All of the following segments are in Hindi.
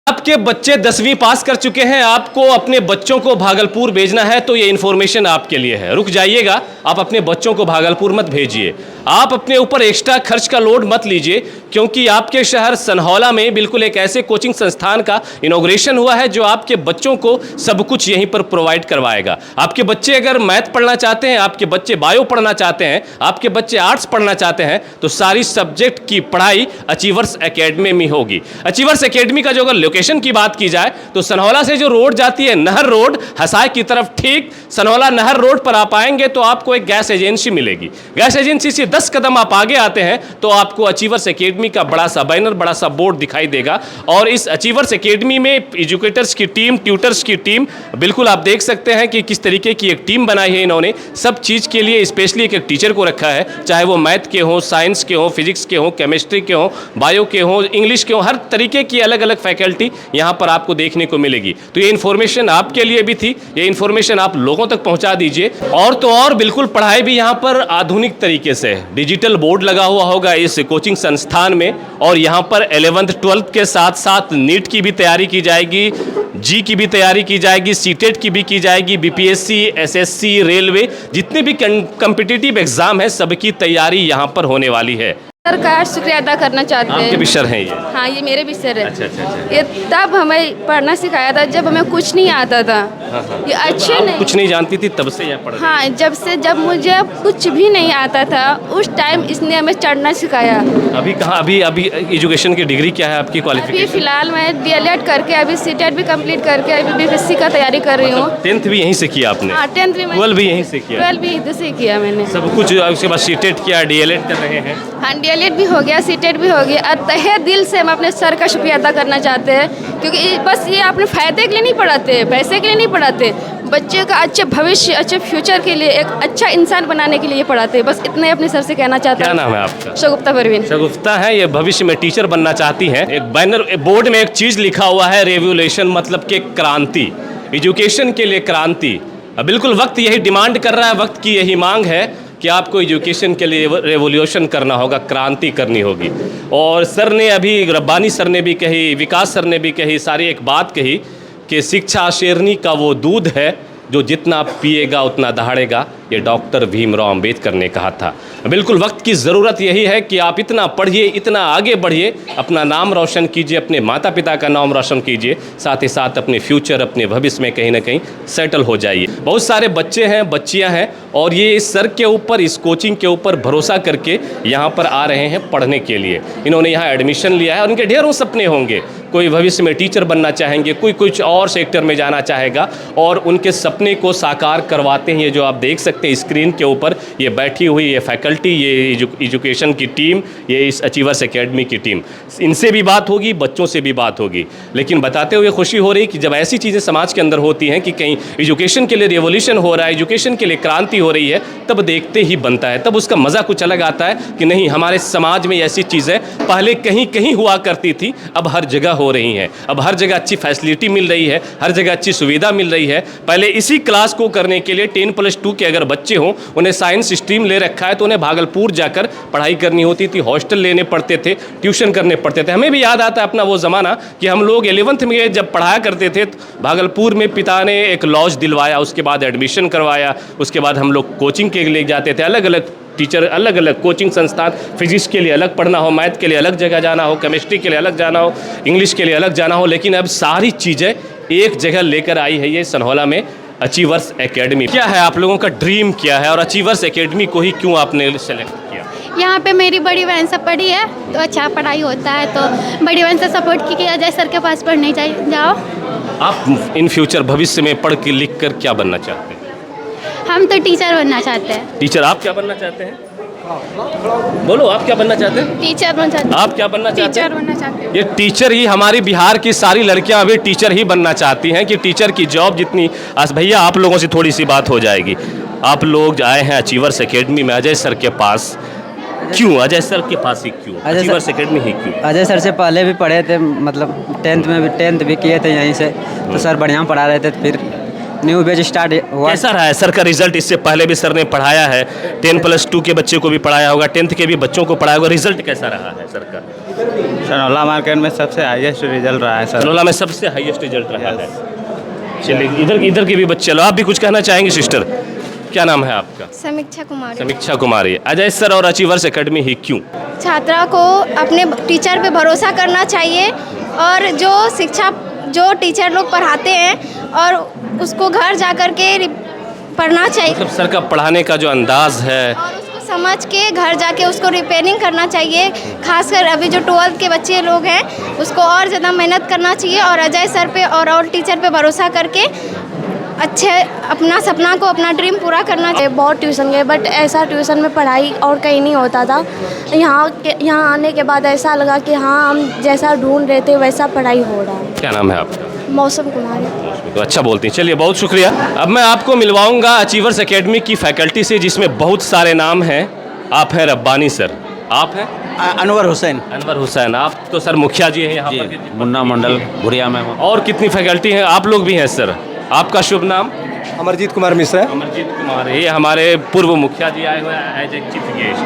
आपके बच्चे 10वीं पास कर चुके हैं, आपको अपने बच्चों को भागलपुर भेजना है तो ये इन्फॉर्मेशन आपके लिए है। रुक जाइएगा, आप अपने बच्चों को भागलपुर मत भेजिए। आप अपने ऊपर एक्स्ट्रा खर्च का लोड मत लीजिए, क्योंकि आपके शहर सनहौला में बिल्कुल एक ऐसे कोचिंग संस्थान का इनॉग्रेशन हुआ है जो आपके बच्चों को सब कुछ यहीं पर प्रोवाइड करवाएगा। आपके बच्चे अगर मैथ पढ़ना चाहते हैं, आपके बच्चे बायो पढ़ना चाहते हैं, आपके बच्चे आर्ट्स पढ़ना चाहते हैं, तो सारी सब्जेक्ट की पढ़ाई अचीवर्स एकेडमी में होगी। अचीवर्स एकेडमी का जो अगर लोकेशन की बात की जाए तो सनहौला से जो रोड जाती है नहर रोड हसाय की तरफ, ठीक सनहौला नहर रोड पर आप आएंगे तो आपको एक गैस एजेंसी मिलेगी। गैस एजेंसी से 10 कदम आप आगे आते हैं तो आपको अचीवर्स एकेडमी का बड़ा सा बैनर, बड़ा सा बोर्ड दिखाई देगा। और इस अचीवर्स एकेडमी में एजुकेटर्स की टीम, ट्यूटर्स की टीम, बिल्कुल आप देख सकते हैं कि किस तरीके की एक टीम बनाई है इन्होंने। सब चीज़ के लिए स्पेशली एक टीचर को रखा है, चाहे वो मैथ के हों, साइंस के हों, फिजिक्स के हों, केमिस्ट्री के हों, बायो के हों, इंग्लिश के हों, हर तरीके की अलग अलग फैकल्टी यहाँ पर आपको देखने को मिलेगी। तो ये इन्फॉर्मेशन आपके लिए भी थी, ये इन्फॉर्मेशन आप लोगों तक पहुँचा दीजिए। और तो और बिल्कुल पढ़ाई भी यहाँ पर आधुनिक तरीके से, डिजिटल बोर्ड लगा हुआ होगा इस कोचिंग संस्थान में। और यहाँ पर 11th 12th के साथ साथ नीट की भी तैयारी की जाएगी, जी की भी तैयारी की जाएगी, सीटेट की भी की जाएगी, बीपीएससी, एसएससी, रेलवे, जितने भी कॉम्पिटिटिव एग्जाम है सबकी तैयारी यहाँ पर होने वाली है। सर का शुक्रिया अदा करना चाहते हैं। आपके भी सर हैं ये? हाँ, ये मेरे भी सर है। अच्छा। ये तब हमें पढ़ना सिखाया था जब हमें कुछ नहीं आता था। हाँ। ये अच्छे नहीं, कुछ नहीं जानती थी तब से यहाँ पढ़ रही हैं? हाँ, जब मुझे कुछ भी नहीं आता था उस टाइम इसने हमें चढ़ना सिखाया। अभी कहाँ, अभी एजुकेशन की डिग्री क्या है आपकी, अभी क्वालिफिकेशन? फिलहाल मैं डीएलएड करके अभी सीटेट भी कंप्लीट करके अभी बीपीएससी का तैयारी कर रही हूँ। 10th भी यहीं से किया आपने? हाँ, 10th भी 12 भी यहीं से किया? 12 भी इधर से किया मैंने सब कुछ। उसके बाद सीटेट किया, डीएलएड कर रहे हैं? हाँ, डीएलएड भी हो गया, सीटेट भी हो गया। और तहे दिल से हम अपने सर का शुक्रिया अदा करना चाहते हैं, क्योंकि बस ये अपने फ़ायदे के लिए नहीं पढ़ाते, पैसे के लिए नहीं पढ़ाते, बच्चे का अच्छे भविष्य, अच्छे फ्यूचर के लिए, एक अच्छा इंसान बनाने के लिए पढ़ाते हैं। बस इतने अपने सर से कहना चाहते हैं। क्या नाम है आपका? शगुफ्ता परवीन। शगुफ्ता है, ये भविष्य में टीचर बनना चाहती हैं। एक बैनर बोर्ड में एक चीज़ लिखा हुआ है, रेवोल्यूशन, मतलब कि क्रांति, एजुकेशन के लिए क्रांति। बिल्कुल वक्त यही डिमांड कर रहा है, वक्त की यही मांग है कि आपको एजुकेशन के लिए रेवोल्यूशन करना होगा, क्रांति करनी होगी। और सर ने अभी, रब्बानी सर ने भी कही, विकास सर ने भी कही, सारी एक बात कही कि शिक्षा शेरनी का वो दूध है जो जितना पिएगा उतना दहाड़ेगा। ये डॉक्टर भीमराव अंबेडकर ने कहा था। बिल्कुल वक्त की ज़रूरत यही है कि आप इतना पढ़िए, इतना आगे बढ़िए, अपना नाम रोशन कीजिए, अपने माता पिता का नाम रोशन कीजिए, साथ ही साथ अपने फ्यूचर, अपने भविष्य में कहीं ना कहीं सेटल हो जाइए। बहुत सारे बच्चे हैं, बच्चियां हैं, और ये इस सर के ऊपर, इस कोचिंग के ऊपर भरोसा करके यहाँ पर आ रहे हैं पढ़ने के लिए। इन्होंने यहाँ एडमिशन लिया है और उनके ढेरों सपने होंगे। कोई भविष्य में टीचर बनना चाहेंगे, कोई कुछ और सेक्टर में जाना चाहेगा, और उनके सपने को साकार करवाते हैं। ये जो आप देख सकते हैं स्क्रीन के ऊपर, ये बैठी हुई ये फैकल्टी, ये एजुकेशन की टीम, ये इस अचीवर्स एकेडमी की टीम, इनसे भी बात होगी, बच्चों से भी बात होगी। लेकिन बताते हुए खुशी हो रही कि जब ऐसी चीज़ें समाज के अंदर होती हैं कि कहीं एजुकेशन के लिए रेवोल्यूशन हो रहा है, एजुकेशन के लिए क्रांति हो रही है, तब देखते ही बनता है, तब उसका मज़ा कुछ अलग आता है कि नहीं, हमारे समाज में ऐसी चीज़ें पहले कहीं कहीं हुआ करती थी, अब हर जगह हो रही हैं। अब हर जगह अच्छी फैसिलिटी मिल रही है, हर जगह अच्छी सुविधा मिल रही है। पहले इसी क्लास को करने के लिए 10+2 के अगर बच्चे हों, उन्हें साइंस स्ट्रीम ले रखा है तो उन्हें भागलपुर जाकर पढ़ाई करनी होती थी, हॉस्टल लेने पड़ते थे, ट्यूशन करने पड़ते थे। हमें भी याद आता है अपना वो ज़माना कि हम लोग 11th में जब पढ़ाया करते थे तो भागलपुर में पिता ने एक लॉज दिलवाया, उसके बाद एडमिशन करवाया, उसके बाद हम लोग कोचिंग के लिए जाते थे, अलग अलग टीचर, अलग अलग कोचिंग संस्थान, फिजिक्स के लिए अलग पढ़ना हो, मैथ के लिए अलग जगह जाना हो, केमिस्ट्री के लिए अलग जाना हो, इंग्लिश के लिए अलग जाना हो। लेकिन अब सारी चीज़ें एक जगह लेकर आई है ये सनहौला में अचीवर्स एकेडमी। क्या है आप लोगों का ड्रीम, क्या है, और अचीवर्स एकेडमी को ही क्यों आपने सेलेक्ट किया? यहाँ पे मेरी बड़ी बहन सब पढ़ी है तो अच्छा पढ़ाई होता है, तो बड़ी बहन से सपोर्ट की कि अजय सर के पास पढ़ने जाओ। आप इन फ्यूचर भविष्य में पढ़ के लिख कर क्या बनना चाहते हैं? हम तो टीचर बनना चाहते हैं। टीचर? आप क्या बनना चाहते हैं? बोलो, आप क्या बनना चाहते हैं? टीचर बनना चाहते हैं। आप क्या बनना चाहते हैं? टीचर बनना चाहते हैं। ये टीचर ही, हमारी बिहार की सारी लड़कियां अभी टीचर ही बनना चाहती हैं कि टीचर की जॉब जितनी भैया आप लोगों से थोड़ी सी बात हो जाएगी। आप लोग आए हैं अचीवर्स एकेडमी में अजय सर के पास, क्यों अजय सर के पास ही क्यों, अचीवर्स एकेडमी ही क्यों? अजय सर से पहले भी पढ़े थे, मतलब 10th भी किए थे यहीं से, तो सर बढ़िया पढ़ा रहे थे। फिर न्यू बैच स्टार्ट हुआ। कैसा रहा है सर का रिजल्ट? इससे पहले भी सर ने पढ़ाया है, 10+2 के बच्चे को भी पढ़ाया होगा, 10th के भी बच्चों को पढ़ाया होगा, रिजल्ट कैसा रहा है सर का? सनौला मार्केट में सबसे हाईएस्ट रिजल्ट रहा है सर। सनौला में सबसे हाईएस्ट रिजल्ट रहा है। चलिए इधर के भी बच्चे, चलो आप भी कुछ कहना चाहेंगे सिस्टर? क्या नाम है आपका? समीक्षा कुमारी। समीक्षा कुमारी। अजय सर और अचीवर्स एकेडमी ही क्यों? छात्रा को अपने टीचर पे भरोसा करना चाहिए और जो टीचर लोग पढ़ाते हैं और उसको घर जा कर के पढ़ना चाहिए। मतलब सर का पढ़ाने का जो अंदाज है और उसको समझ के घर जाके उसको रिपेयरिंग करना चाहिए। खासकर अभी जो 12th के बच्चे लोग हैं उसको और ज़्यादा मेहनत करना चाहिए और अजय सर पे और टीचर पे भरोसा करके अच्छे अपना सपना को, अपना ड्रीम पूरा करना चाहिए। बहुत ट्यूशन गए बट ऐसा ट्यूशन में पढ़ाई और कहीं नहीं होता था। यहाँ आने के बाद ऐसा लगा कि हाँ, हम जैसा ढूंढ रहे थे वैसा पढ़ाई हो रहा है। क्या नाम है आपका? मौसम कुमारी। तो अच्छा बोलती हैं। चलिए बहुत शुक्रिया। अब मैं आपको मिलवाऊंगा अचीवर्स एकेडमी की फैकल्टी से जिसमें बहुत सारे नाम हैं। आप हैं रब्बानी सर, आप हैं अनवर हुसैन। अनवर हुसैन। आप तो सर मुखिया जी हैं यहाँ पर। मुन्ना मंडल भुरिया में। और कितनी फैकल्टी हैं? आप लोग भी हैं सर। आपका शुभ नाम? अमरजीत कुमार मिश्रा। अमरजीत कुमार, ये हमारे पूर्व मुखिया जी आए हुए हैं एज ए चीफ गेस्ट।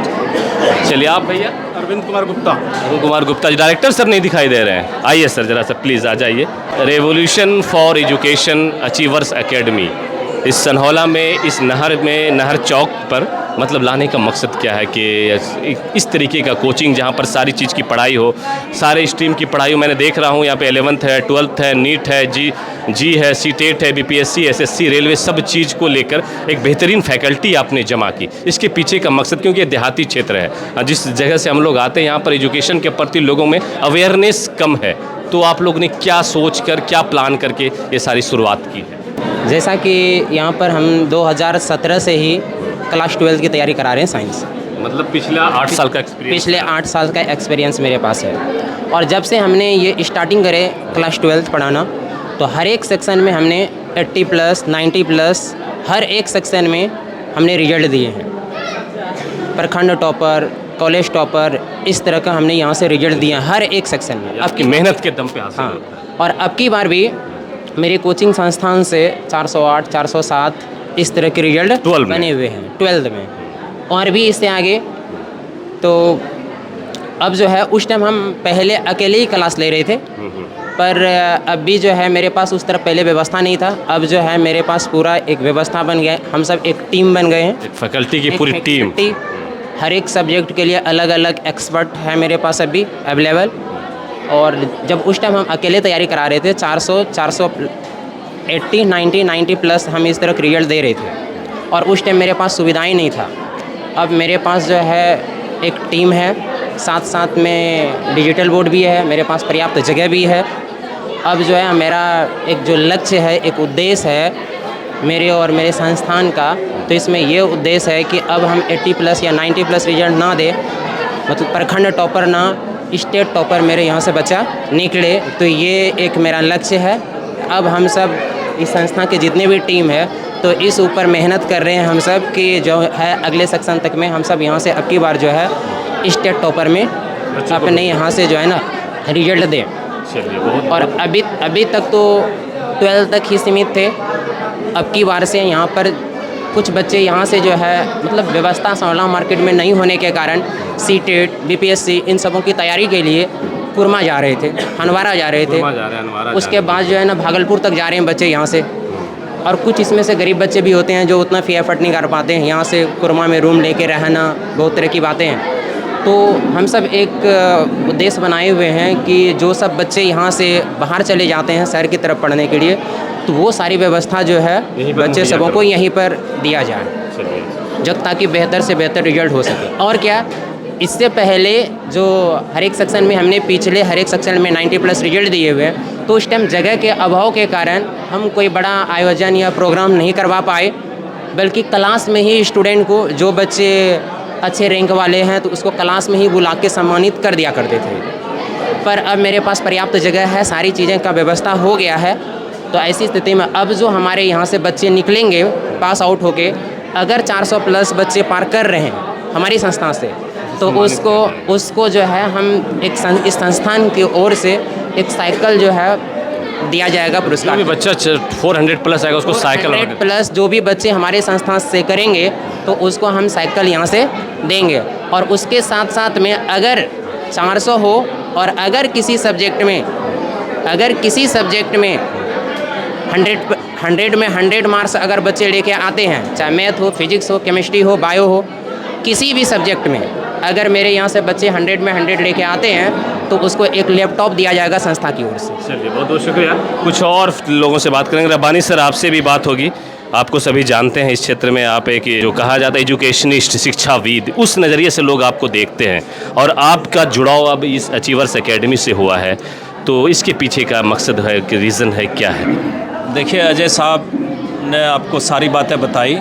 चलिए आप भैया? अरविंद कुमार गुप्ता। अरुण कुमार गुप्ता जी। डायरेक्टर सर नहीं दिखाई दे रहे हैं। आइए सर जरा सा प्लीज़ आ जाइए। Revolution for education achievers academy इस सनहौला में, इस नहर चौक पर मतलब लाने का मकसद क्या है कि इस तरीके का कोचिंग जहाँ पर सारी चीज़ की पढ़ाई हो, सारे स्ट्रीम की पढ़ाई हो। मैंने देख रहा हूँ यहाँ पे 11th है, 12th है, नीट है, जी है, सीटेट है, बीपीएससी, एसएससी, रेलवे, सब चीज़ को लेकर एक बेहतरीन फैकल्टी आपने जमा की। इसके पीछे का मकसद, क्योंकि ये देहाती क्षेत्र है, जिस जगह से हम लोग आते हैं यहाँ पर एजुकेशन के प्रति लोगों में अवेयरनेस कम है, तो आप लोग ने क्या सोच कर, क्या प्लान करके ये सारी शुरुआत की है? जैसा कि यहाँ पर हम 2017 से ही क्लास 12 की तैयारी करा रहे हैं साइंस। मतलब पिछला 8 साल का एक्सपीरियंस? पिछले 8 साल का एक्सपीरियंस मेरे पास है। और जब से हमने ये स्टार्टिंग करे क्लास 12 पढ़ाना, तो हर एक सेक्शन में हमने 80+, 90+, हर एक सेक्शन में हमने रिजल्ट दिए हैं। प्रखंड टॉपर, कॉलेज टॉपर, इस तरह का हमने यहाँ से रिजल्ट दिए हैं हर एक सेक्शन में। आपकी मेहनत के दम पे हासिल हाँ, होता है। और अब की बार भी मेरे कोचिंग संस्थान से 408, 407 इस तरह के रिजल्ट बने हुए हैं 12th में, और भी इससे आगे। तो अब जो है, उस टाइम हम पहले अकेले ही क्लास ले रहे थे, पर अब भी जो है मेरे पास उस तरह पहले व्यवस्था नहीं था। अब जो है मेरे पास पूरा एक व्यवस्था बन गया है। हम सब एक टीम बन गए हैं, एक फैकल्टी की पूरी टीम। हर एक सब्जेक्ट के लिए अलग अलग एक्सपर्ट है मेरे पास अभी अवेलेबल। और जब उस टाइम हम अकेले तैयारी करा रहे थे, 480, 90+ हम इस तरह रिजल्ट दे रहे थे, और उस टाइम मेरे पास सुविधाएं नहीं था। अब मेरे पास जो है एक टीम है, साथ साथ में डिजिटल बोर्ड भी है, मेरे पास पर्याप्त जगह भी है। अब जो है मेरा एक जो लक्ष्य है, एक उद्देश्य है मेरे और मेरे संस्थान का, तो इसमें ये उद्देश्य है कि अब हम 80+ या 90+ रिजल्ट ना दे, मतलब प्रखंड टॉपर ना, स्टेट टॉपर मेरे यहाँ से बच्चा निकले। तो ये एक मेरा लक्ष्य है। अब हम सब इस संस्था के जितने भी टीम है, तो इस ऊपर मेहनत कर रहे हैं हम सब कि जो है अगले सेक्शन तक में हम सब यहाँ से अब की बार जो है स्टेट टॉपर में अपने यहाँ से जो है ना रिजल्ट दें। और अभी तक तो 12 तक ही सीमित थे। अब की बार से यहाँ पर कुछ बच्चे यहाँ से जो है, मतलब व्यवस्था सनौला मार्केट में नहीं होने के कारण सीटेट, बीपीएससी, इन सबों की तैयारी के लिए कुरमा जा रहे थे, हनवारा जा रहे थे। उसके बाद जो है ना भागलपुर तक जा रहे हैं बच्चे यहाँ से। और कुछ इसमें से गरीब बच्चे भी होते हैं जो उतना फ़ी एफर्ट नहीं कर पाते हैं, यहाँ से कुरमा में रूम लेके रहना, बहुत तरह की बातें हैं। तो हम सब एक उद्देश्य बनाए हुए हैं कि जो सब बच्चे यहाँ से बाहर चले जाते हैं शहर की तरफ पढ़ने के लिए, तो वो सारी व्यवस्था जो है बच्चे सबों को यहीं पर दिया जाए, जब ताकि बेहतर से बेहतर रिजल्ट हो सके। और क्या, इससे पहले जो हर एक सेक्शन में हमने पिछले हर एक सेक्शन में 90+ रिजल्ट दिए हुए हैं, तो उस टाइम जगह के अभाव के कारण हम कोई बड़ा आयोजन या प्रोग्राम नहीं करवा पाए, बल्कि क्लास में ही स्टूडेंट को, जो बच्चे अच्छे रैंक वाले हैं, तो उसको क्लास में ही बुला के सम्मानित कर दिया करते थे। पर अब मेरे पास पर्याप्त जगह है, सारी चीज़ें का व्यवस्था हो गया है। तो ऐसी स्थिति में अब जो हमारे यहाँ से बच्चे निकलेंगे पास आउट होके, अगर 400+ बच्चे पार कर रहे हैं हमारी संस्था से, तो उसको जो है हम इस संस्थान की ओर से एक साइकिल जो है दिया जाएगा पुरस्कार। जो भी बच्चा 400+ आएगा उसको साइकिल, 400+ जो भी बच्चे हमारे संस्था से करेंगे, तो उसको हम साइकिल यहाँ से देंगे। और उसके साथ साथ में अगर 400 हो और अगर किसी सब्जेक्ट में 100 में 100 मार्क्स अगर बच्चे लेके आते हैं, चाहे मैथ हो, फिजिक्स हो, केमिस्ट्री हो, बायो हो, किसी भी सब्जेक्ट में अगर मेरे यहाँ से बच्चे 100 में 100 लेके आते हैं तो उसको एक लैपटॉप दिया जाएगा संस्था की ओर से। चलिए, बहुत बहुत शुक्रिया। कुछ और लोगों से बात करेंगे। रब्बानी सर, आपसे भी बात होगी। आपको सभी जानते हैं, इस क्षेत्र में आप एक जो कहा जाता है एजुकेशनिस्ट, शिक्षाविद, उस नज़रिए से लोग आपको देखते हैं और आपका जुड़ाव अब इस अचीवर्स एकेडमी से हुआ है, तो इसके पीछे का मकसद है कि रीज़न है, क्या है? देखिए, अजय साहब ने आपको सारी बातें बताई।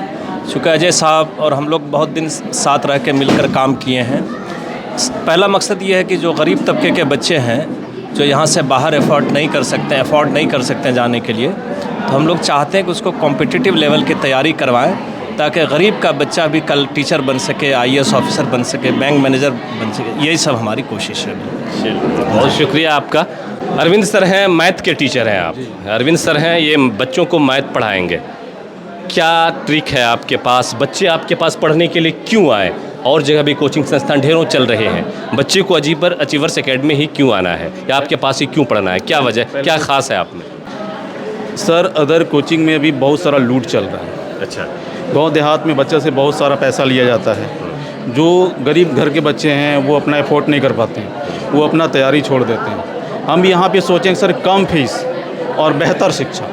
चूँकि अजय साहब और हम लोग बहुत दिन साथ रह के मिलकर काम किए हैं। पहला मकसद ये है कि जो गरीब तबके के बच्चे हैं, जो यहाँ से बाहर अफोर्ड नहीं कर सकते हैं जाने के लिए, तो हम लोग चाहते हैं कि उसको कॉम्पिटिटिव लेवल की तैयारी करवाएं, ताकि गरीब का बच्चा भी कल टीचर बन सके, IAS ऑफिसर बन सके, बैंक मैनेजर बन सके। यही सब हमारी कोशिश है। बहुत शुक्रिया आपका। अरविंद सर हैं, मैथ के टीचर हैं आप। अरविंद सर हैं, ये बच्चों को मैथ पढ़ाएंगे। क्या ट्रिक है आपके पास? बच्चे आपके पास पढ़ने के लिए क्यों आए? और जगह भी कोचिंग संस्थान ढेरों चल रहे हैं, बच्चे को अचीवर्स एकेडमी ही क्यों आना है, या आपके पास ही क्यों पढ़ना है? क्या वजह, क्या खास है आप में? सर, अदर कोचिंग में अभी बहुत सारा लूट चल रहा है। अच्छा। गांव देहात में बच्चे से बहुत सारा पैसा लिया जाता है। जो गरीब घर के बच्चे हैं वो अपना एफोर्ड नहीं कर पाते हैं, वो अपना तैयारी छोड़ देते हैं। हम यहाँ पे सोचें सर, कम फीस और बेहतर शिक्षा।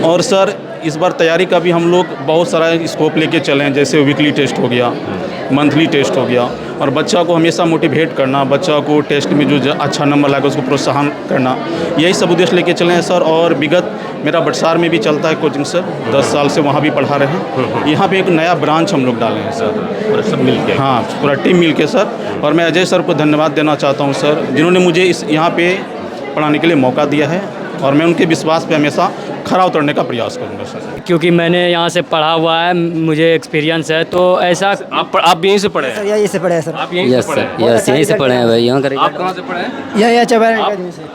और सर, इस बार तैयारी का भी हम लोग बहुत सारा स्कोप लेके चले हैं, जैसे वीकली टेस्ट हो गया, मंथली टेस्ट हो गया, और बच्चा को हमेशा मोटिवेट करना, बच्चा को टेस्ट में जो अच्छा नंबर लाएगा उसको प्रोत्साहन करना, यही सब उद्देश्य लेके चले हैं सर। और विगत मेरा बटसार में भी चलता है कोचिंग सर, 10 साल से वहाँ भी पढ़ा रहे हैं। यहाँ पे एक नया ब्रांच हम लोग डाले हैं सर, पूरा सब मिल के? हाँ, पूरा टीम मिल के सर। और मैं अजय सर को धन्यवाद देना चाहता हूँ सर, जिन्होंने मुझे इस यहाँ पे पढ़ाने के लिए मौका दिया है, और मैं उनके विश्वास पे हमेशा खरा उतरने का प्रयास करूँगा सर। क्योंकि मैंने यहाँ से पढ़ा हुआ है, मुझे एक्सपीरियंस है, तो ऐसा। आप यहीं से पढ़े हैं? यहीं से पढ़े हैं सर। आप यहीं से पढ़े हैं? यस, यहीं से पढ़े हैं भाई। यहाँ आप कहाँ से पढ़े हैं? यही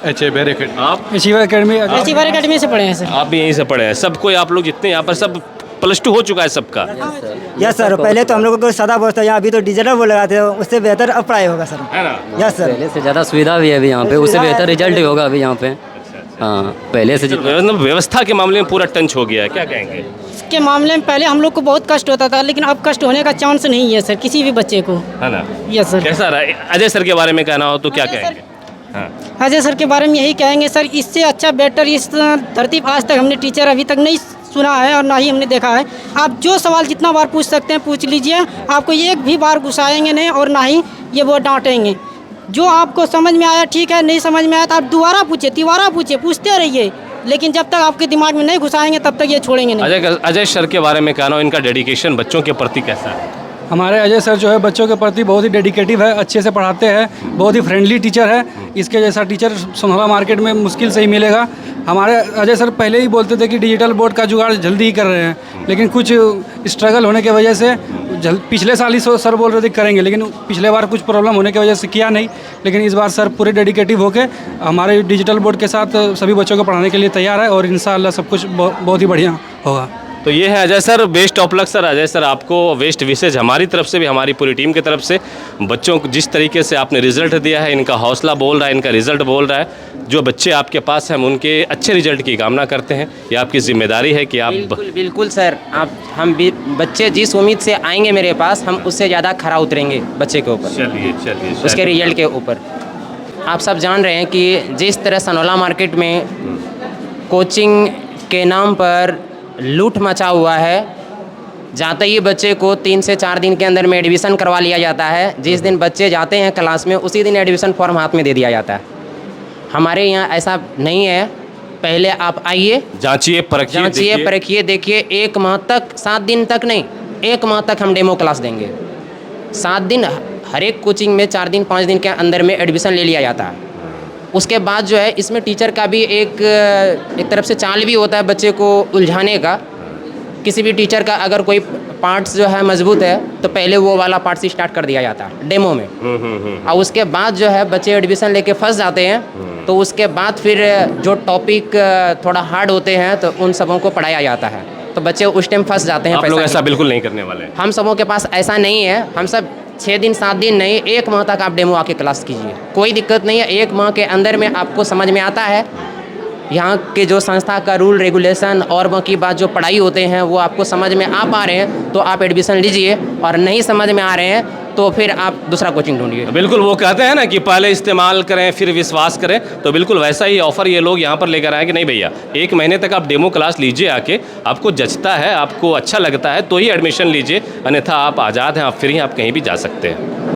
अचीवर एकेडमी अकेडमी से पढ़े हैं सर। आप भी यहीं से पढ़े हैं? सब कोई, आप लोग जितने यहाँ पर, सब +2 हो चुका है सबका? यस सर, पहले तो हम लोगों को सादा बोर्ड था, यहाँ अभी तो डिजिटल बोर्ड लगाते हैं, उससे बेहतर अब पढ़ाई होगा सर, है ना? Yes sir. पहले से ज़्यादा सुविधा भी है अभी यहाँ पे, उससे बेहतर रिजल्ट होगा अभी यहाँ पे। हाँ, पहले से व्यवस्था के मामले में पूरा टंच हो गया है, क्या कहेंगे? इसके मामले में पहले हम लोग को बहुत कष्ट होता था, लेकिन अब कष्ट होने का चांस नहीं है सर, किसी भी बच्चे को, है ना? Yes sir. कैसा रहा? अजय सर के बारे में कहना हो तो क्या कहेंगे? हाँ। अजय सर के बारे में यही कहेंगे सर, इससे अच्छा बेटर इस धरती पर आज तक हमने टीचर अभी तक नहीं सुना है और ना ही हमने देखा है। आप जो सवाल जितना बार पूछ सकते हैं पूछ लीजिए, आपको एक भी बार गुस्साएंगे नहीं और ना ही ये वो डांटेंगे। जो आपको समझ में आया ठीक है, नहीं समझ में आया तो आप दोबारा पूछिए, तिबारा पूछिए, पूछते रहिए, लेकिन जब तक आपके दिमाग में नहीं घुसाएंगे तब तक ये छोड़ेंगे नहीं। अजय सर के बारे में कहना हो, इनका डेडिकेशन बच्चों के प्रति कैसा है? हमारे अजय सर जो है बच्चों के प्रति बहुत ही डेडिकेटिव है, अच्छे से पढ़ाते हैं, बहुत ही फ्रेंडली टीचर है। इसके जैसा टीचर सोनहला मार्केट में मुश्किल से ही मिलेगा। हमारे अजय सर पहले ही बोलते थे कि डिजिटल बोर्ड का जुगाड़ जल्दी ही कर रहे हैं, लेकिन कुछ स्ट्रगल होने की वजह से पिछले साल ही सर बोल रहे थे करेंगे, लेकिन पिछले बार कुछ प्रॉब्लम होने की वजह से किया नहीं। लेकिन इस बार सर पूरे डेडिकेटिव होकर हमारे डिजिटल बोर्ड के साथ सभी बच्चों को पढ़ाने के लिए तैयार है, और इंशाअल्लाह सब कुछ बहुत ही बढ़िया होगा। तो ये है Ajay sir. Best of luck sir. Ajay sir, आपको बेस्ट विशेष हमारी तरफ से भी, हमारी पूरी टीम की तरफ से। बच्चों को जिस तरीके से आपने रिजल्ट दिया है, इनका हौसला बोल रहा है, इनका रिजल्ट बोल रहा है। जो बच्चे आपके पास हैं, हम उनके अच्छे रिजल्ट की कामना करते हैं। ये आपकी जिम्मेदारी है कि आप बिल्कुल सर, हम भी बच्चे जिस उम्मीद से आएंगे मेरे पास, हम उससे ज़्यादा खरा उतरेंगे बच्चे के ऊपर। चलिए उसके रिजल्ट के ऊपर। आप सब जान रहे हैं कि जिस तरह सोनहला मार्केट में कोचिंग के नाम पर लूट मचा हुआ है, जाते ही बच्चे को 3 से 4 दिन के अंदर में एडमिशन करवा लिया जाता है। जिस दिन बच्चे जाते हैं क्लास में, उसी दिन एडमिशन फॉर्म हाथ में दे दिया जाता है। हमारे यहाँ ऐसा नहीं है। पहले आप आइए, जांचिए परखिए, देखिए। 1 माह तक, 7 दिन तक नहीं, 1 माह तक हम डेमो क्लास देंगे। 7 दिन हर एक कोचिंग में 4 दिन 5 दिन के अंदर में एडमिशन ले लिया जाता है। उसके बाद जो है इसमें टीचर का भी एक तरफ से चाल भी होता है बच्चे को उलझाने का। किसी भी टीचर का अगर कोई पार्ट्स जो है मजबूत है तो पहले वो वाला पार्ट से स्टार्ट कर दिया जाता है डेमो में। और उसके बाद जो है बच्चे एडमिशन लेके फंस जाते हैं, तो उसके बाद फिर जो टॉपिक थोड़ा हार्ड होते हैं तो उन सबों को पढ़ाया जाता है, तो बच्चे उस टाइम फंस जाते हैं। आप लोग ऐसा बिल्कुल नहीं करने वाले हैं। हम सबों के पास ऐसा नहीं है। हम सब 6 दिन 7 दिन नहीं, 1 माह तक आप डेमो आके क्लास कीजिए, कोई दिक्कत नहीं है। 1 माह के अंदर में आपको समझ में आता है यहाँ के जो संस्था का रूल रेगुलेशन और बाकी बात जो पढ़ाई होते हैं वो आपको समझ में आ पा रहे हैं तो आप एडमिशन लीजिए, और नहीं समझ में आ रहे हैं तो फिर आप दूसरा कोचिंग ढूंढिए। बिल्कुल, वो कहते हैं ना कि पहले इस्तेमाल करें फिर विश्वास करें, तो बिल्कुल वैसा ही ऑफ़र ये लोग यहाँ पर लेकर आए कि नहीं भैया 1 महीने तक आप डेमो क्लास लीजिए आके, आपको जचता है, आपको अच्छा लगता है तो ही एडमिशन लीजिए, अन्यथा आप आज़ाद हैं, आप फ्री हैं, आप कहीं भी जा सकते हैं।